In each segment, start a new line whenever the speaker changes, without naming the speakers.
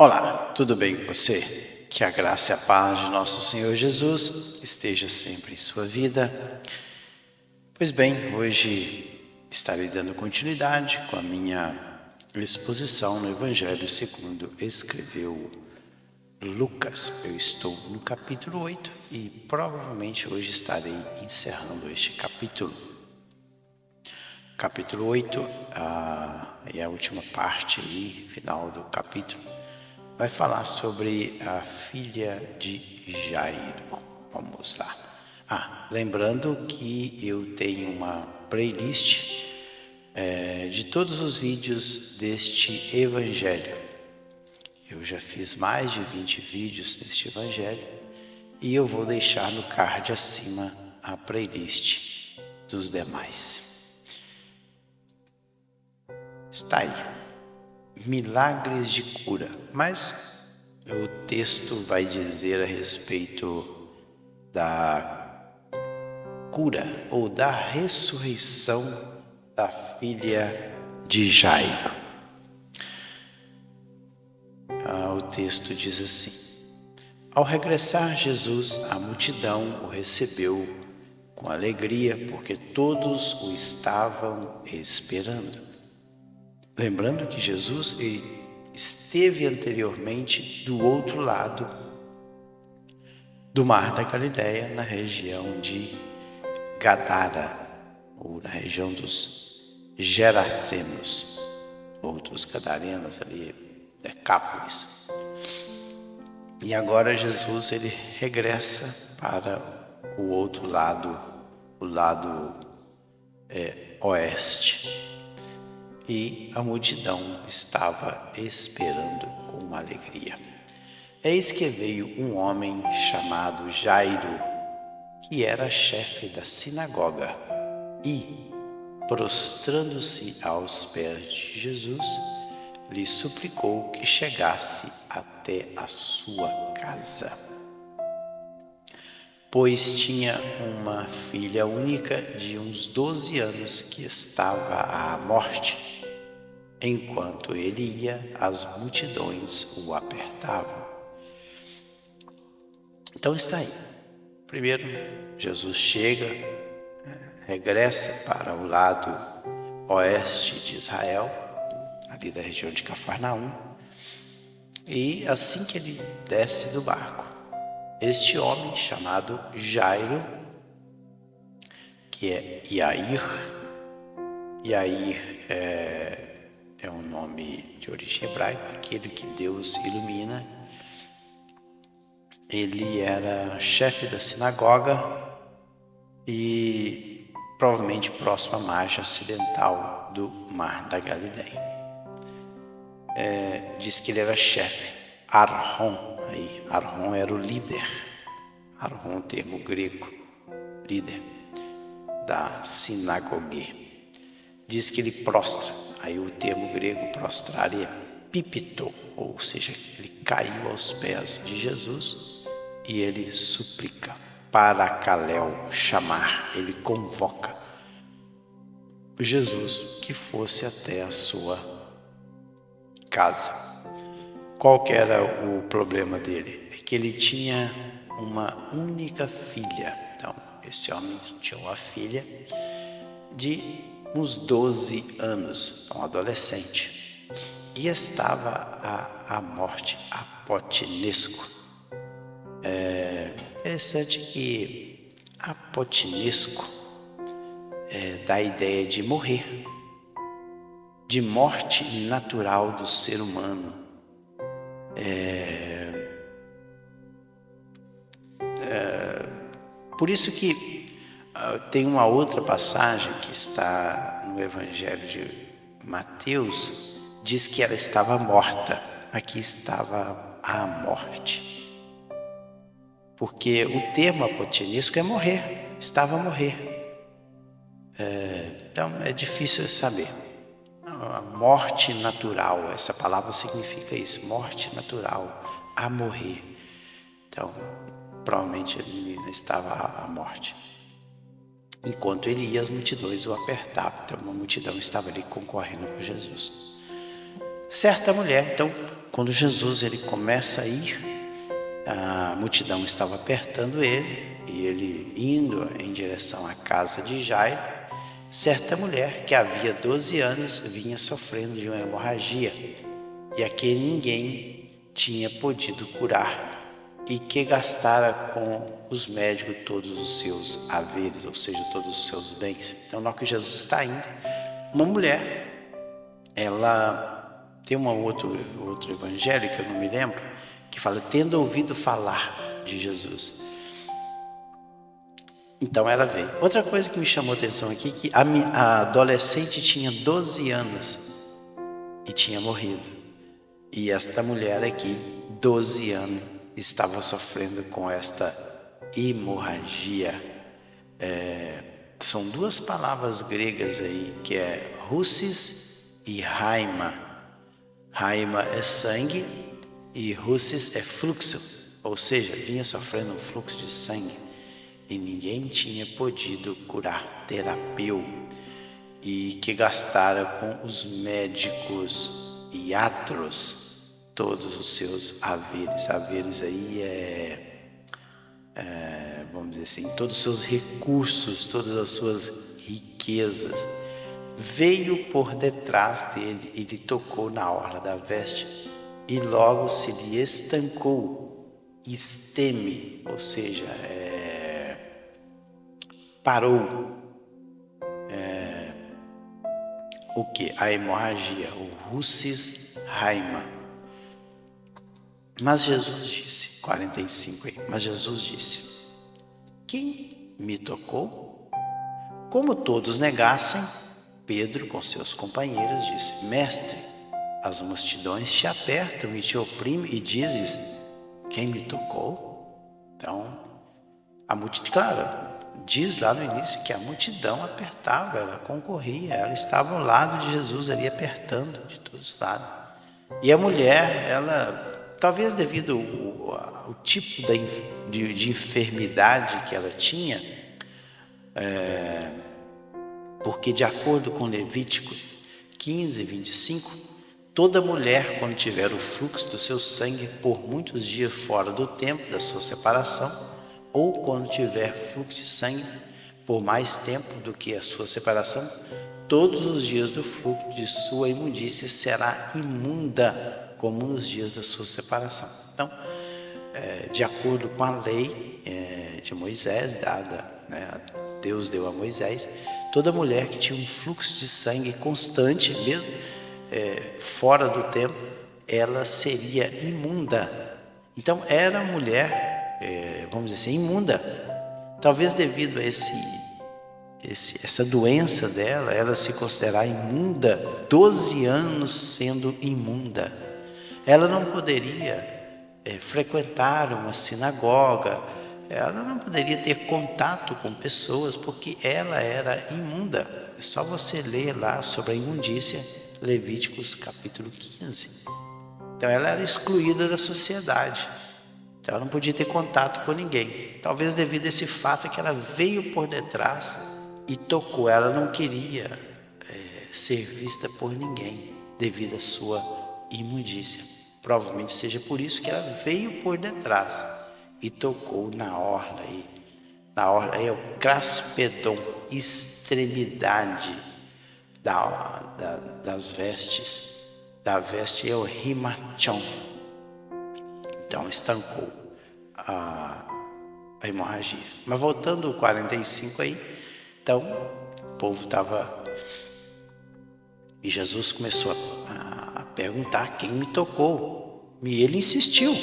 Olá, tudo bem com você? Que a graça e a paz de nosso Senhor Jesus esteja sempre em sua vida. Pois bem, hoje estarei dando continuidade com a minha exposição no Evangelho segundo escreveu Lucas. Eu estou no capítulo 8 e provavelmente hoje estarei encerrando este capítulo. Capítulo 8 é a última parte aí, final do capítulo. Vai falar sobre a filha de Jairo. Vamos lá. Lembrando que eu tenho uma playlist de todos os vídeos deste evangelho. Eu já fiz mais de 20 vídeos deste evangelho e eu vou deixar no card acima a playlist dos demais. Está aí. Milagres de cura, mas o texto vai dizer a respeito da cura ou da ressurreição da filha de Jairo. O texto diz assim: ao regressar Jesus, a multidão o recebeu com alegria, porque todos o estavam esperando. Lembrando que Jesus esteve anteriormente do outro lado do Mar da Galileia, na região de Gadara, ou na região dos Gerasenos, ou dos Gadarenos ali, Decápolis. E agora Jesus ele regressa para o outro lado, o lado oeste. E a multidão estava esperando com alegria. Eis que veio um homem chamado Jairo, que era chefe da sinagoga, e, prostrando-se aos pés de Jesus, lhe suplicou que chegasse até a sua casa, pois tinha uma filha única de uns 12 anos que estava à morte. Enquanto ele ia, as multidões o apertavam. Então está aí. Primeiro, Jesus chega, regressa para o lado oeste de Israel, ali da região de Cafarnaum, e assim que ele desce do barco, este homem chamado Jairo, que é Iair é um nome de origem hebraica, aquele que Deus ilumina. Ele era chefe da sinagoga e provavelmente próximo à margem ocidental do Mar da Galileia. Diz que ele era chefe. Arhon era o líder. Arhon, termo grego, líder da sinagogue. Diz que ele prostra. Aí o termo grego prostrar é pipito, ou seja, ele caiu aos pés de Jesus e ele suplica, paracaléu, chamar, ele convoca Jesus que fosse até a sua casa. Qual que era o problema dele? É que ele tinha uma única filha. Então, esse homem tinha uma filha de uns 12 anos, um adolescente, e estava à morte, apotinesco. É interessante que apotinesco dá a ideia de morrer, de morte natural do ser humano. Por isso que tem uma outra passagem que está no Evangelho de Mateus, diz que ela estava morta, aqui estava à morte. Porque o termo apotinesco é morrer, estava a morrer. Então é difícil saber. A morte natural, essa palavra significa isso, morte natural, a morrer. Então, provavelmente ele estava à morte. Enquanto ele ia, as multidões o apertavam. Então uma multidão estava ali concorrendo com Jesus. Certa mulher, então, quando Jesus ele começa a ir, a multidão estava apertando ele, e ele indo em direção à casa de Jairo, certa mulher que havia 12 anos vinha sofrendo de uma hemorragia, e a que ninguém tinha podido curar, e que gastara com os médicos todos os seus haveres, ou seja, todos os seus bens. Então, na hora que Jesus está indo, uma mulher, ela tem outro evangelho que eu não me lembro, que fala, tendo ouvido falar de Jesus. Então ela veio. Outra coisa que me chamou a atenção aqui, que a adolescente tinha 12 anos e tinha morrido. E esta mulher aqui, 12 anos, estava sofrendo com esta hemorragia. São duas palavras gregas aí, que é russis e raima. Raima é sangue e russis é fluxo, ou seja, vinha sofrendo um fluxo de sangue e ninguém tinha podido curar, terapeu, e que gastara com os médicos iatros todos os seus haveres. Haveres aí vamos dizer assim, todos os seus recursos, todas as suas riquezas. Veio por detrás dele e lhe tocou na orla da veste, e logo se lhe estancou, esteme, ou seja, parou o que? A hemorragia, o russis raima. Mas Jesus disse, 45 aí, mas Jesus disse, quem me tocou? Como todos negassem, Pedro com seus companheiros disse, mestre, as multidões te apertam e te oprimem e dizes, quem me tocou? Então, a multidão, claro, diz lá no início que a multidão apertava, ela concorria, ela estava ao lado de Jesus ali apertando de todos os lados. E a mulher, ela, talvez devido ao tipo de enfermidade que ela tinha, porque de acordo com Levítico 15, 25, toda mulher, quando tiver o fluxo do seu sangue por muitos dias fora do tempo da sua separação, ou quando tiver fluxo de sangue por mais tempo do que a sua separação, todos os dias do fluxo de sua imundícia será imunda, como nos dias da sua separação. Então, de acordo com a lei de Moisés, dada, Deus deu a Moisés, toda mulher que tinha um fluxo de sangue constante, mesmo fora do tempo, ela seria imunda. Então, era mulher, vamos dizer assim, imunda. Talvez devido a essa doença dela, ela se considerar imunda, 12 anos sendo imunda. Ela não poderia frequentar uma sinagoga, ela não poderia ter contato com pessoas, porque ela era imunda. É só você ler lá sobre a imundícia, Levíticos capítulo 15. Então ela era excluída da sociedade. Então ela não podia ter contato com ninguém. Talvez devido a esse fato que ela veio por detrás e tocou. Ela não queria ser vista por ninguém devido à sua imundícia. Provavelmente seja por isso que ela veio por detrás e tocou na orla. Na orla é o craspedon, extremidade das vestes. Da veste é o rimachon. Então estancou a hemorragia. Mas voltando ao 45 aí, então o povo estava, e Jesus começou a perguntar quem me tocou. E ele insistiu.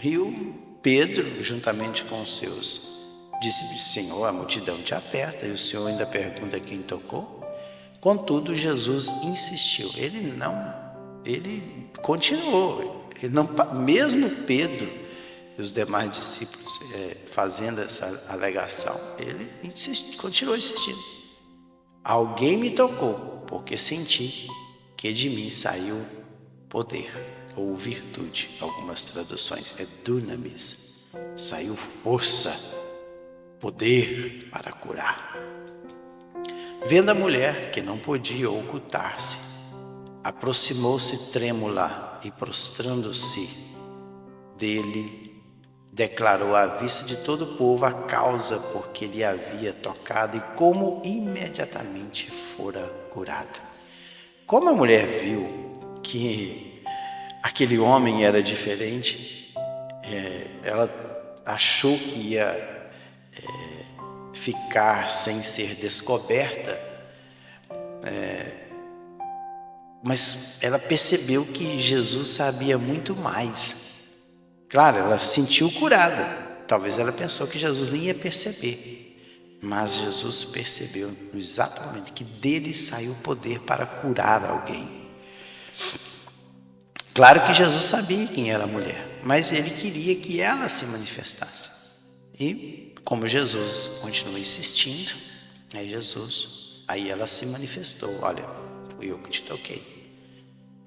E o Pedro, juntamente com os seus, disse, Senhor, a multidão te aperta, e o Senhor ainda pergunta quem tocou? Contudo, Jesus insistiu. Ele continuou. Mesmo Pedro e os demais discípulos fazendo essa alegação, ele continuou insistindo. Alguém me tocou, porque senti que de mim saiu poder, ou virtude, algumas traduções, dunamis, saiu força, poder para curar. Vendo a mulher que não podia ocultar-se, aproximou-se trêmula e prostrando-se dele, declarou à vista de todo o povo a causa por que lhe havia tocado e como imediatamente fora curado. Como a mulher viu que aquele homem era diferente, ela achou que ia ficar sem ser descoberta, mas ela percebeu que Jesus sabia muito mais. Claro, ela se sentiu curada. Talvez ela pensou que Jesus nem ia perceber. Mas Jesus percebeu no exato momento que dele saiu o poder para curar alguém. Claro que Jesus sabia quem era a mulher, mas ele queria que ela se manifestasse. E como Jesus continua insistindo, aí ela se manifestou. Olha, fui eu que te toquei.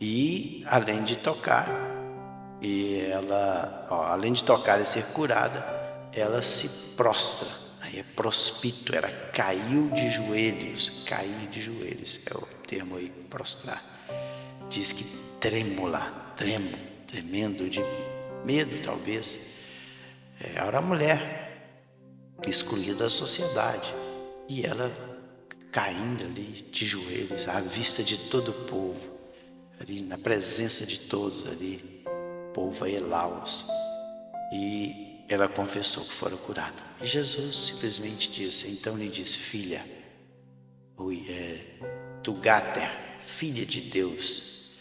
E além de tocar, além de tocar e ser curada, ela se prostra. Aí é prospito, ela caiu de joelhos. Cair de joelhos é o termo aí, prostrar. Diz que tremendo de medo, talvez. Era a mulher excluída da sociedade. E ela caindo ali de joelhos, à vista de todo o povo, ali na presença de todos ali. O povo a elá-los, e ela confessou que fora curada. E Jesus simplesmente disse, então lhe disse, filha, tu gater, filha de Deus,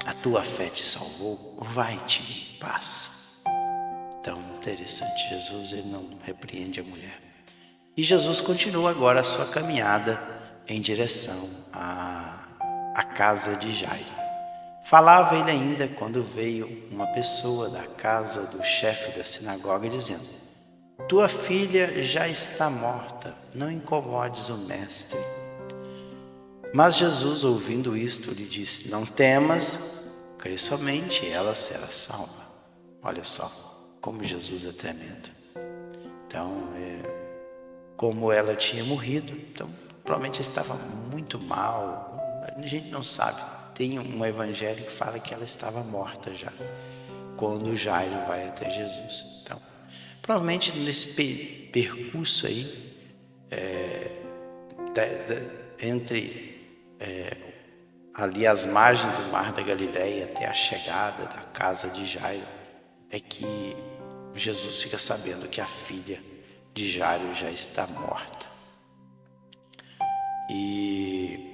a tua fé te salvou, vai-te em paz. Então, interessante, Jesus ele não repreende a mulher. E Jesus continua agora a sua caminhada em direção à casa de Jairo. Falava ele ainda quando veio uma pessoa da casa do chefe da sinagoga dizendo, tua filha já está morta, não incomodes o mestre. Mas Jesus, ouvindo isto, lhe disse, não temas, crê somente, ela será salva. Olha só, como Jesus é tremendo. Então, como ela tinha morrido, então provavelmente estava muito mal, a gente não sabe. Tem um evangelho que fala que ela estava morta já, quando Jairo vai até Jesus. Então, provavelmente nesse percurso aí, entre ali as margens do mar da Galileia até a chegada da casa de Jairo, é que Jesus fica sabendo que a filha de Jairo já está morta. E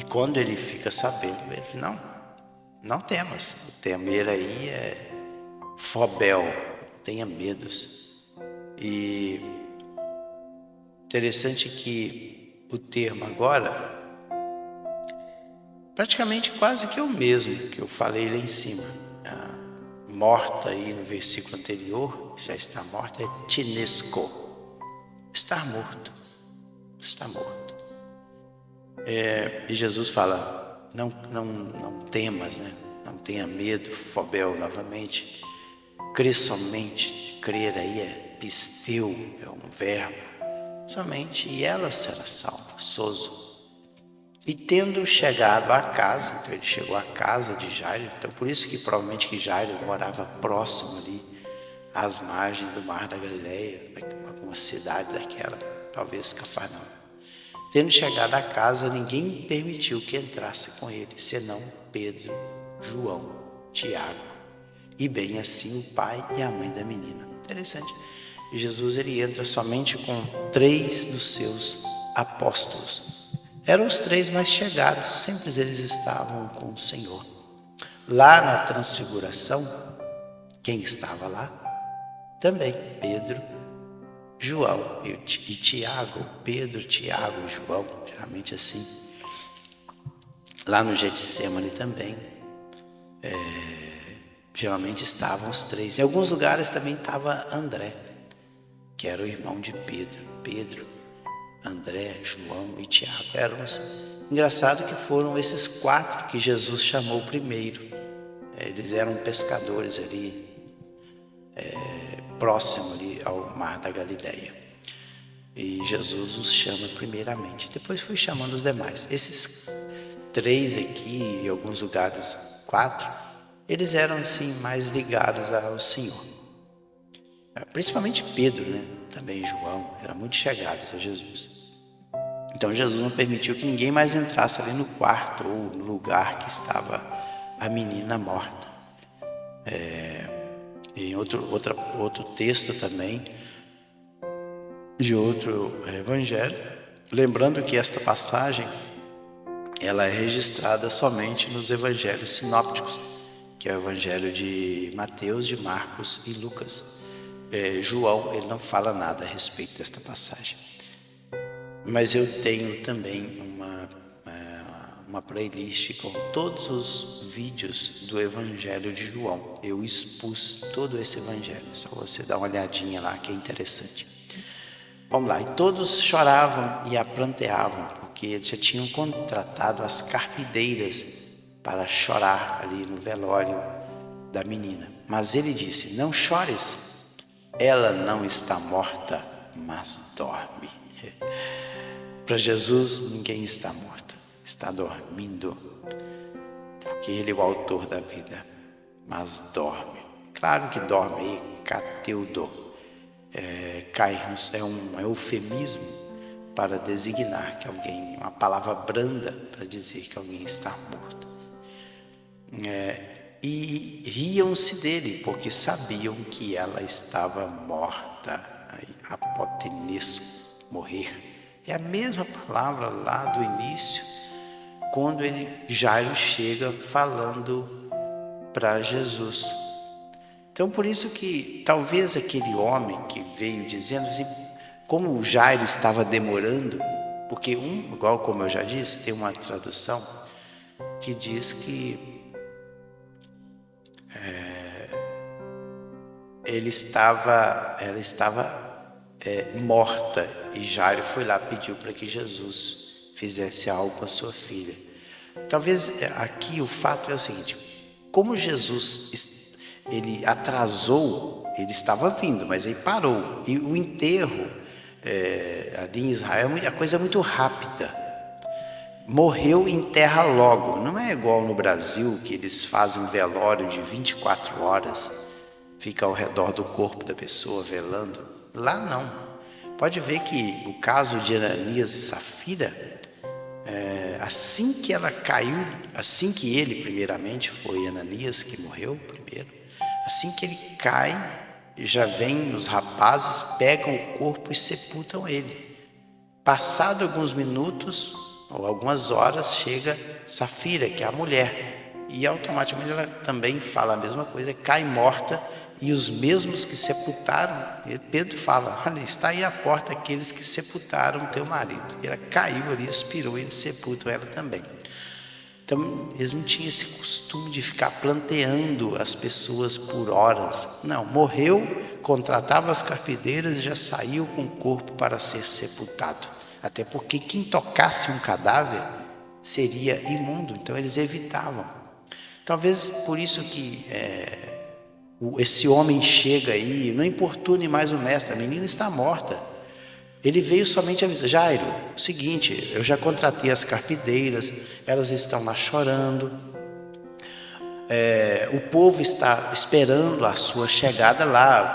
quando ele fica sabendo, ele fala, não temas. O temer aí é fobel, tenha medos. E interessante que o termo agora, praticamente quase que é o mesmo que eu falei lá em cima. Morta aí no versículo anterior, já está morta, é tinesco, estar morto, está morto. E Jesus fala, não temas, né? Não tenha medo, fobel novamente, crê somente, crer aí é pisteu, é um verbo, somente, e ela será salva, sozo. E tendo chegado à casa, então ele chegou à casa de Jairo, então por isso que provavelmente que Jairo morava próximo ali, às margens do mar da Galileia, alguma cidade daquela, talvez Cafarnaum. Tendo chegado à casa, ninguém permitiu que entrasse com ele, senão Pedro, João, Tiago, e bem assim o pai e a mãe da menina. Interessante. Jesus ele entra somente com 3 dos seus apóstolos. Eram os 3 mais chegados, sempre eles estavam com o Senhor. Lá na transfiguração, quem estava lá? Também Pedro, João e Tiago, Pedro, Tiago e João, geralmente assim. Lá no Getsemane também, geralmente estavam os 3. Em alguns lugares também estava André, que era o irmão de Pedro. Pedro, André, João e Tiago. Engraçado que foram esses 4 que Jesus chamou primeiro. Eles eram pescadores ali, próximo ali ao mar da Galileia. E Jesus os chama primeiramente. Depois foi chamando os demais. Esses 3 aqui, em alguns lugares 4, eles eram assim mais ligados ao Senhor. Principalmente Pedro, né? Também João, eram muito chegados a Jesus. Então Jesus não permitiu que ninguém mais entrasse ali no quarto ou no lugar que estava a menina morta. Em outro texto também, de outro evangelho, lembrando que esta passagem ela é registrada somente nos evangelhos sinópticos, que é o evangelho de Mateus, de Marcos e Lucas. João, ele não fala nada a respeito desta passagem. Mas eu tenho também uma playlist com todos os vídeos do evangelho de João. Eu expus todo esse evangelho, só você dar uma olhadinha lá que é interessante. Vamos lá, e todos choravam e apranteavam, porque eles já tinham contratado as carpideiras para chorar ali no velório da menina. Mas ele disse: não chores, ela não está morta, mas dorme. Para Jesus ninguém está morto, está dormindo, porque Ele é o autor da vida, mas dorme. Claro que dorme aí, cateudo, cairnos, é um eufemismo para designar que alguém, uma palavra branda para dizer que alguém está morto. E riam-se dele, porque sabiam que ela estava morta, apotenesco, morrer. É a mesma palavra lá do início, quando Jairo chega falando para Jesus. Então, por isso que talvez aquele homem que veio dizendo assim, como o Jairo estava demorando, porque igual como eu já disse, tem uma tradução que diz que ela estava morta, e Jairo foi lá, pediu para que Jesus fizesse algo com a sua filha. Talvez aqui o fato é o seguinte: como Jesus ele atrasou, ele estava vindo, mas ele parou, e o enterro ali em Israel a coisa é muito rápida. Morreu, enterra logo. Não é igual no Brasil, que eles fazem um velório de 24 horas, fica ao redor do corpo da pessoa velando. Lá não. Pode ver que o caso de Ananias e Safira, assim que ela caiu, assim que ele, primeiramente, foi Ananias que morreu primeiro, assim que ele cai, já vem os rapazes, pegam o corpo e sepultam ele. Passado alguns minutos ou algumas horas, chega Safira, que é a mulher, e automaticamente ela também fala a mesma coisa, cai morta. E os mesmos que sepultaram, Pedro fala: olha, está aí à porta aqueles que sepultaram teu marido. E ela caiu ali, expirou, e eles sepultam ela também. Então, eles não tinham esse costume de ficar planteando as pessoas por horas. Não, morreu, contratava as carpideiras e já saiu com o corpo para ser sepultado. Até porque quem tocasse um cadáver seria imundo, então eles evitavam. Talvez por isso que esse homem chega aí, não importune mais o mestre, a menina está morta. Ele veio somente avisar: Jairo, o seguinte, eu já contratei as carpideiras, elas estão lá chorando, o povo está esperando a sua chegada lá,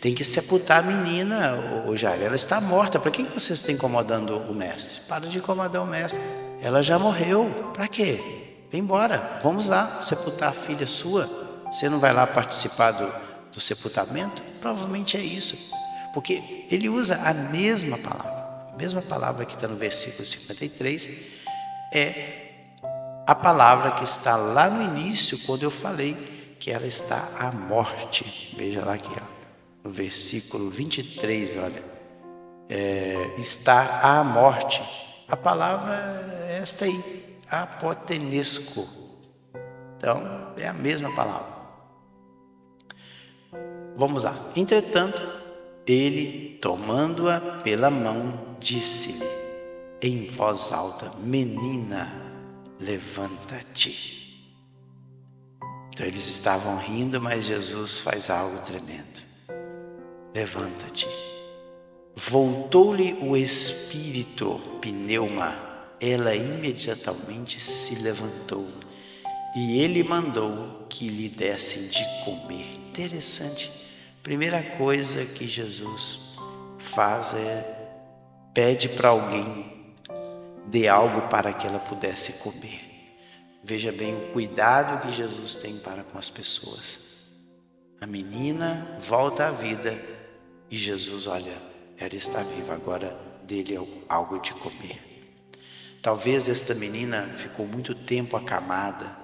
tem que sepultar a menina, Jairo, ela está morta, para que vocês estão incomodando o mestre? Para de incomodar o mestre, ela já morreu, para quê? Vem embora, vamos lá sepultar a filha sua. Você não vai lá participar do sepultamento? Provavelmente é isso, porque ele usa a mesma palavra que está no versículo 53, é a palavra que está lá no início, quando eu falei que ela está à morte. Veja lá aqui, no versículo 23, olha, está à morte. A palavra é esta aí, apotenesco. Então, é a mesma palavra. Vamos lá. Entretanto, ele, tomando-a pela mão, disse-lhe em voz alta: menina, levanta-te. Então eles estavam rindo, mas Jesus faz algo tremendo. Levanta-te. Voltou-lhe o espírito, pneuma, ela imediatamente se levantou e ele mandou que lhe dessem de comer. Interessante. Primeira coisa que Jesus faz pede para alguém dê algo para que ela pudesse comer. Veja bem o cuidado que Jesus tem para com as pessoas. A menina volta à vida e Jesus, olha, ela está viva, agora dê-lhe algo de comer. Talvez esta menina ficou muito tempo acamada,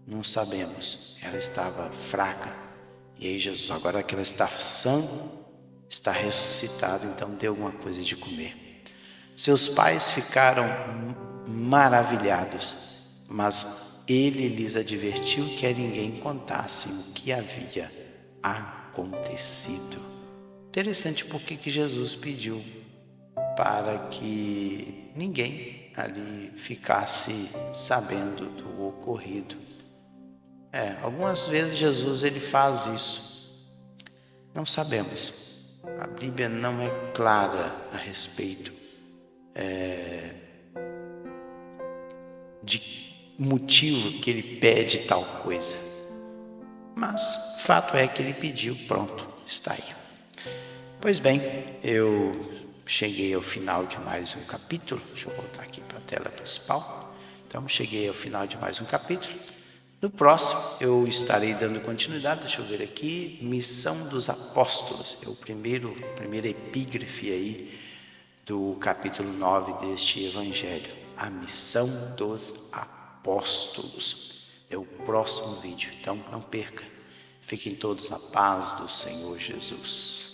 não sabemos, ela estava fraca. E aí Jesus, agora que ela está sã, está ressuscitada, então dê alguma coisa de comer. Seus pais ficaram maravilhados, mas ele lhes advertiu que a ninguém contasse o que havia acontecido. Interessante porque que Jesus pediu para que ninguém ali ficasse sabendo do ocorrido. Algumas vezes Jesus ele faz isso. Não sabemos. A Bíblia não é clara a respeito de motivo que ele pede tal coisa. Mas o fato é que ele pediu, pronto, está aí. Pois bem, eu cheguei ao final de mais um capítulo. Deixa eu voltar aqui para a tela principal. Então, cheguei ao final de mais um capítulo. No próximo, eu estarei dando continuidade. Deixa eu ver aqui. Missão dos Apóstolos. É o primeira epígrafe aí do capítulo 9 deste Evangelho. A missão dos apóstolos. É o próximo vídeo. Então, não perca. Fiquem todos na paz do Senhor Jesus.